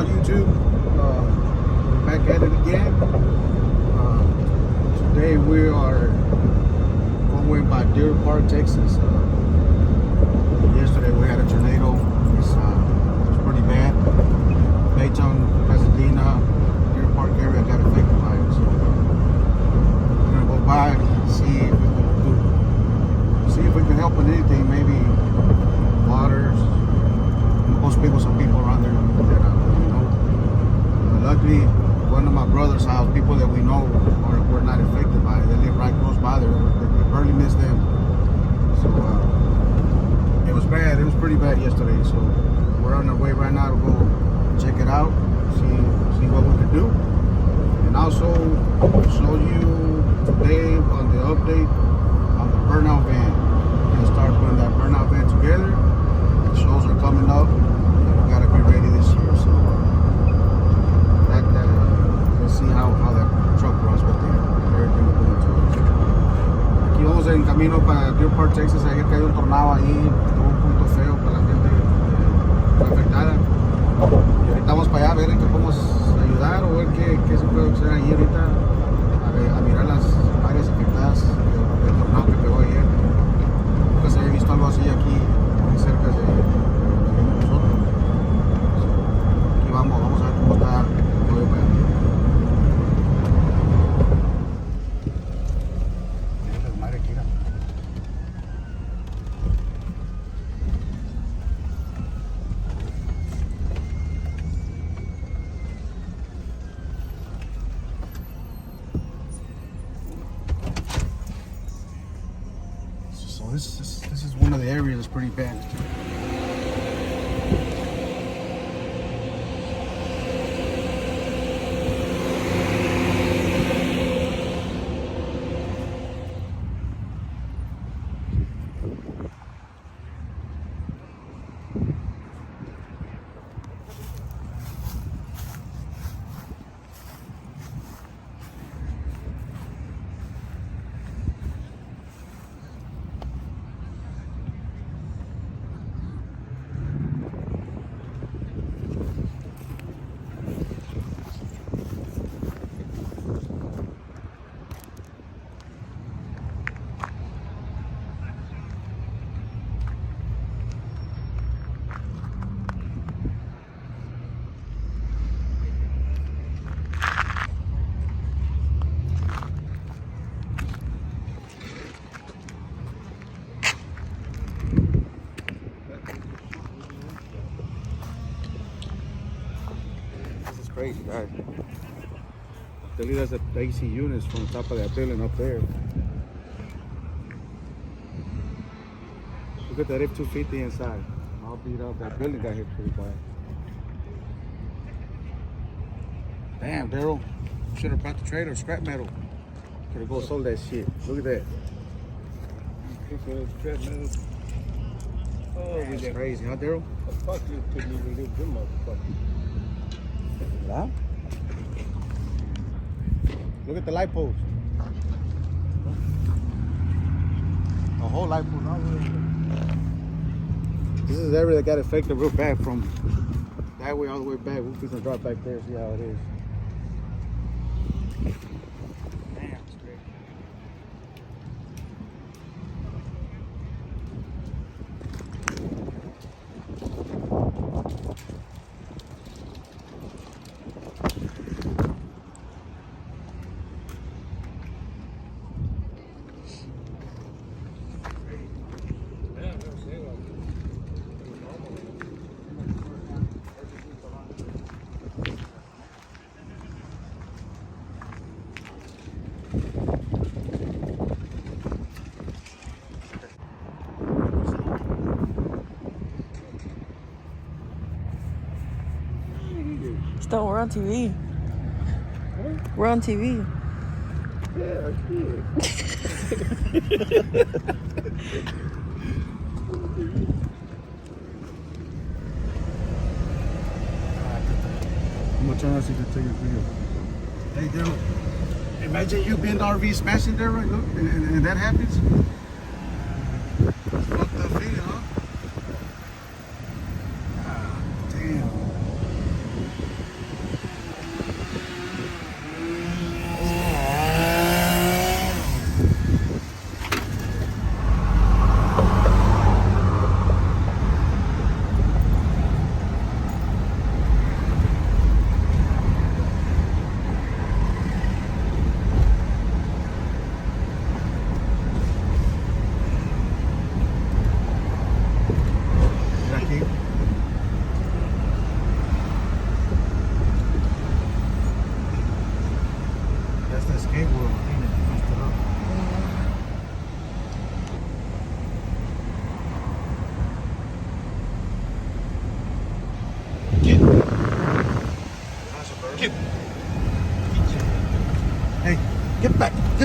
on YouTube. Back at it again. Today we are going by Deer Park, Texas. Yesterday we had a tornado. It's pretty bad. Baytown, Pasadena, Deer Park area got affected by it. So we're gonna go by and see if we can help with anything. Maybe waters. I'm supposed to speak with some people around there that luckily, one of my brother's house, people that we know were not affected by it. They live right close by there. They barely missed them. So it was bad. It was pretty bad yesterday. So we're on our way right now to go check it out, see what we can do, and also show you today on the update on the Burnout van. We're gonna start putting that Burnout van together. The shows are coming up. We gotta be ready this year. So let's see how that truck runs with everything we're doing to it. Aquí vamos en camino para Deer Park, Texas. Ayer cayó un tornado ahí, tuvo un punto feo para la gente afectada. Y ahorita vamos para allá a ver en qué podemos ayudar o ver qué se puede hacer ahí ahorita. A mirar las áreas afectadas del tornado que pegó ayer. Nunca se había visto algo así aquí, muy cerca de nosotros. Aquí vamos a ver cómo está todo para allá. So this is one of the areas that's pretty bad. Crazy, guys. They leave us at AC units from the top of that building up there. Look at that F-250 inside. All beat up. That building got hit pretty bad. Damn, Daryl. Should have brought the trailer, scrap metal. Could have go sold that shit. Look at that. Scrap metal. Oh, that's crazy, huh, Daryl? Fuck, you couldn't even live them motherfuckers. Yeah. Look at the light post. A whole light post. This is the area that got affected real bad from that way all the way back. We'll just drop back there, see how it is. Damn, it's great. Stone, we're on TV. Huh? We're on TV. Yeah, I did. I'm gonna turn on so you can take a video. Hey, Daryl, imagine you being the RV smashing there, right? Look, and that happens. Fucked up feeling, huh? Ah, damn.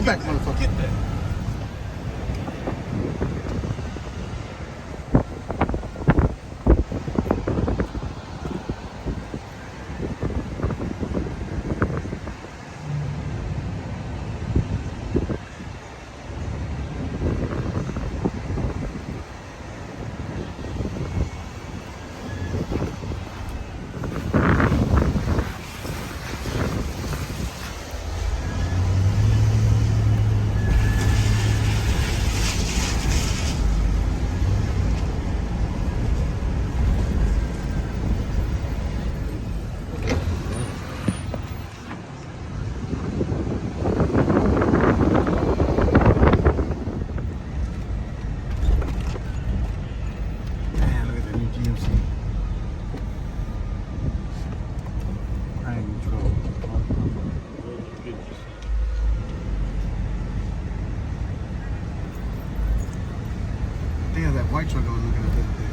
back, motherfucker. Get that. Man, look at the new GMC. Brand new truck. I think of that white truck I was looking at the other day.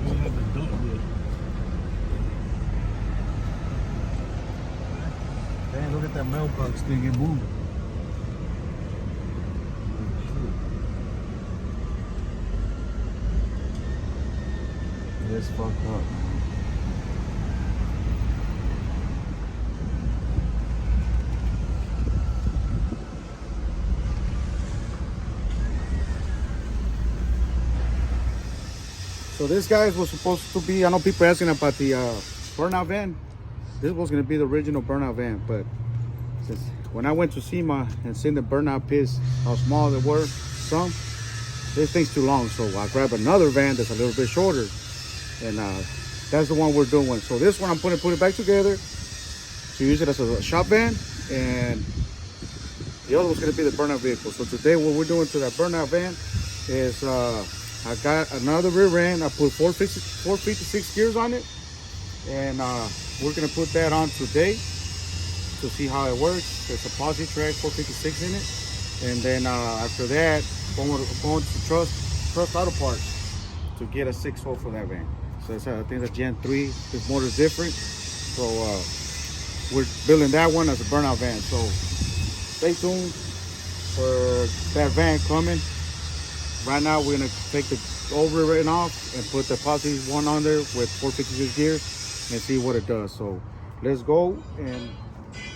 We haven't done yet. Man, look at that mailbox thing, it moved. It's fucked up. So this guy was supposed to be, I know people asking about the burnout van. This was gonna be the original burnout van, but since when I went to SEMA and seen the burnout pits, how small they were, some, this thing's too long. So I grabbed another van that's a little bit shorter, and that's the one we're doing. So this one I'm gonna put it back together to use it as a shop van, and the other one's gonna be the burnout vehicle. So today what we're doing to that burnout van is I got another rear end. I put 456 gears on it, and we're gonna put that on today to see how it works. There's a posi track 456 in it, and then after that, going to Trust Auto Parts to get a 6-hole for that van. So it's, I think that's Gen 3. This motor's different, so we're building that one as a burnout van. So stay tuned for that van coming. Right now we're gonna take the overridden off and put the posi one on there with 456 gears and see what it does. So let's go and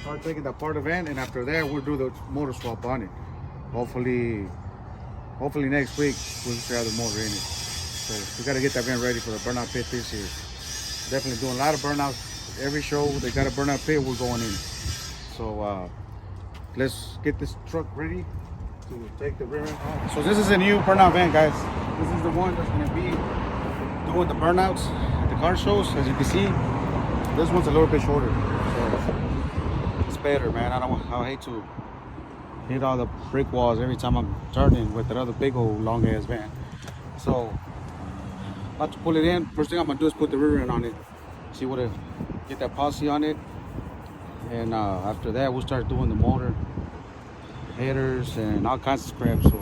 start taking that part of the van, and after that we'll do the motor swap on it. Hopefully next week we'll just have the motor in it. So we gotta get that van ready for the burnout pit this year. Definitely doing a lot of burnouts. Every show they got a burnout pit, we're going in. So let's get this truck ready to take the rear end off. So this is a new burnout van, guys. This is the one that's gonna be doing the burnouts at the car shows. As you can see, this one's a little bit shorter, so it's better, man. I hate to hit all the brick walls every time I'm turning with that other big old long ass van. So about to pull it in. First thing I'm gonna do is put the rear end on it. See what it, get that posi on it, and after that we'll start doing the motor, headers, and all kinds of crap. So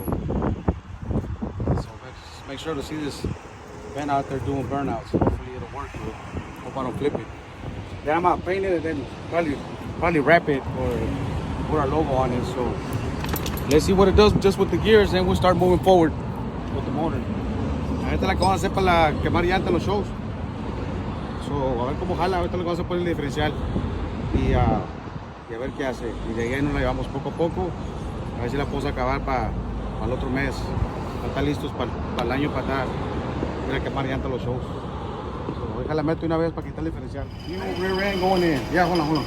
make sure to see this van out there doing burnouts. Hopefully it'll work good. Hope I don't flip it. Then I'm gonna paint it and then probably wrap it or put our logo on it. So let's see what it does just with the gears, and we'll start moving forward with the motor. Esta es la que vamos a hacer para quemar llanta en los shows. So a ver cómo jala. Ahorita le vamos a poner el diferencial y a ver qué hace. Y de ahí nos la llevamos poco a poco. A ver si la podemos acabar para el otro mes. Para estar listos para el año para estar. Ir a quemar llanta en los shows. So, Déjala meto una vez para quitar el diferencial. You know, rear end going in. Yeah, hold on.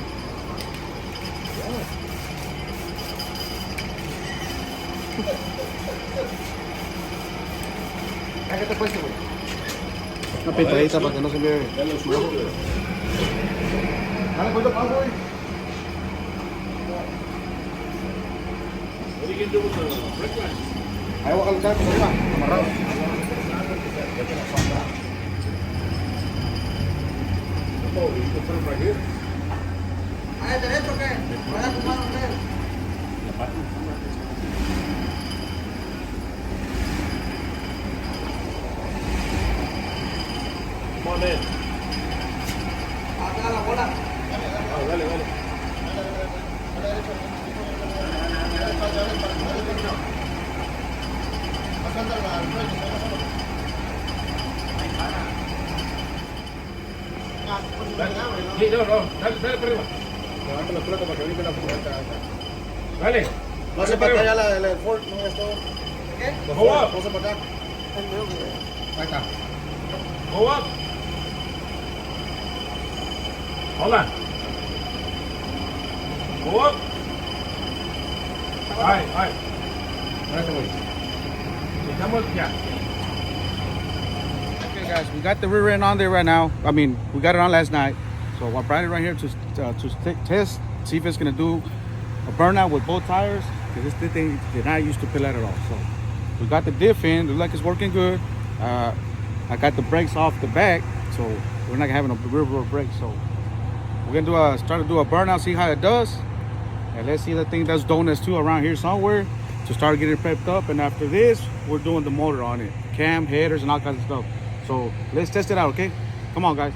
¿Qué te cuesta, güey? Una pintadita para que no se vea. Dale, pues, güey. What are you gonna do with the brake lines? Ahí voy a calentar por arriba, amarrado. Oh, you can put them right here. ¿Ah, derecho o qué? ¿Voy a tu mano, qué? Come on in. Acá la bola. Oh, dale. Sí, no, dale para arriba. Levanta la pelota para que brinque la puerta. Dale. No hace para acá ya el Ford, no es todo. ¿Qué? Go up. Pose para acá. Ahí está. Go up. Hold on. Go up. All right. Espérate, güey. Estamos ya. Okay, guys, we got the rear end on there right now. I mean, we got it on last night. So I brought it right here to test, see if it's gonna do a burnout with both tires. Because this thing did not used to pull out at all. So we got the diff in. Looks like it's working good. I got the brakes off the back, so we're not having a rear brake. So we're gonna start to do a burnout, see how it does, and let's see if the thing does donuts too around here somewhere to start getting prepped up. And after this, we're doing the motor on it, cam, headers, and all kinds of stuff. So let's test it out, okay? Come on, guys.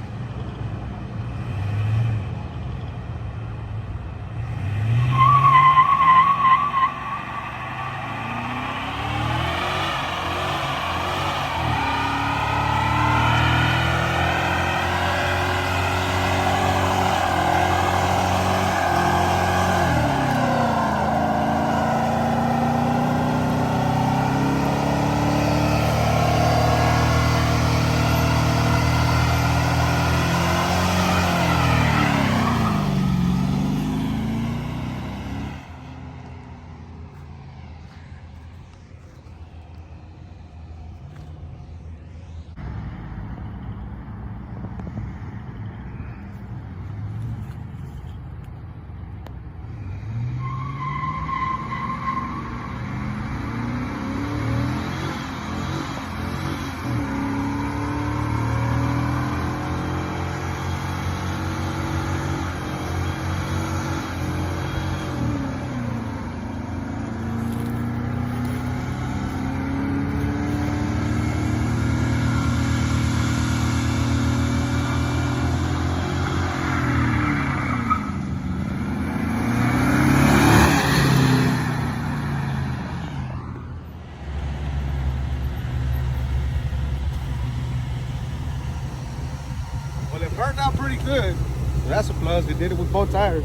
Well, it burned out pretty good. So that's a plus. They did it with both tires.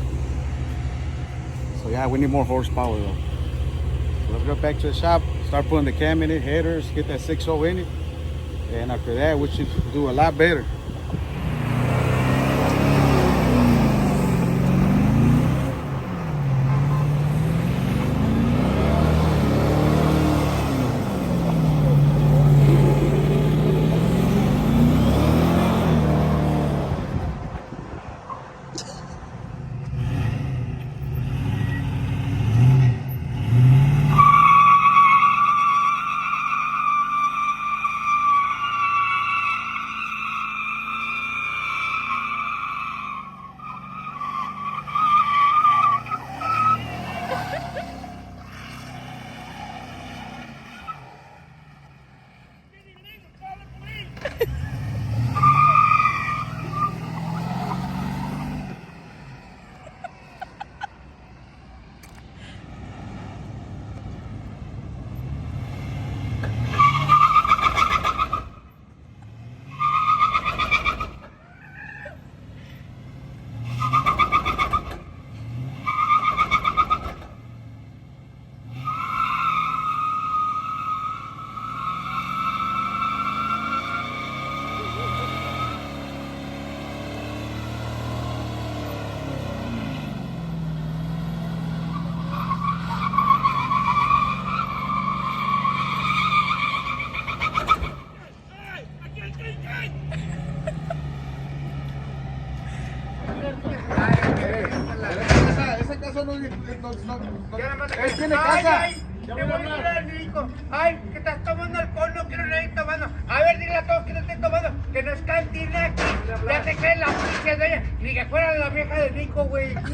So yeah, we need more horsepower though. So let's go back to the shop, start putting the cam in it, headers, get that 6.0 in it. And after that, we should do a lot better. tiene Ay, casa. ay, te voy a decir al Nico. Ay, que estás tomando alcohol, no quiero nadie tomando. A ver, dile a todos que no estoy tomando, que no es cantina aquí. Ya te creen la policía de ella. Ni que fuera la vieja de Nico, güey. Vete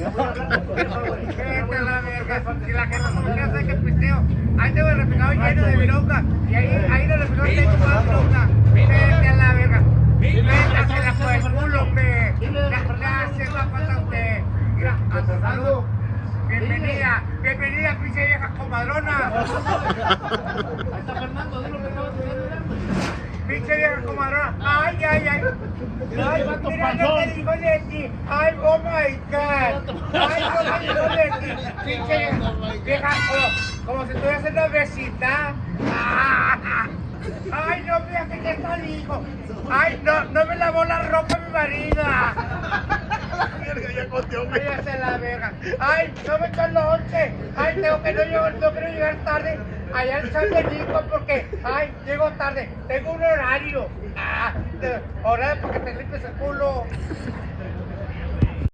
a la verga. Si la gente no quiere hacer que pisteo. Ahí tengo el refrigerador lleno de vironga. Y ahí en el refrigerador tengo más vironga. Vete a la verga. Véntasela por el culo, pe. Ya se va a pasar usted. Mira, hasta salud. Bienvenida, bienvenida, pinche vieja comadrona. Ahí está Fernando, dilo que acabas de ver. Pinche vieja comadrona. Ay, ay, ay. Ay, mira lo que dijo de ti. Ay, oh my god. Ay, lo que dijo de ti. Pinche vieja, como si estuviese una besita. Ay, no, mira que ya está el hijo. Ay, no me lavó la ropa mi marido. Váyase a la verga. Ay, no me echó el lonche. Ay, no quiero llegar tarde allá al San Benito porque, ay, llego tarde. Tengo un horario. Horario para que te limpies el culo.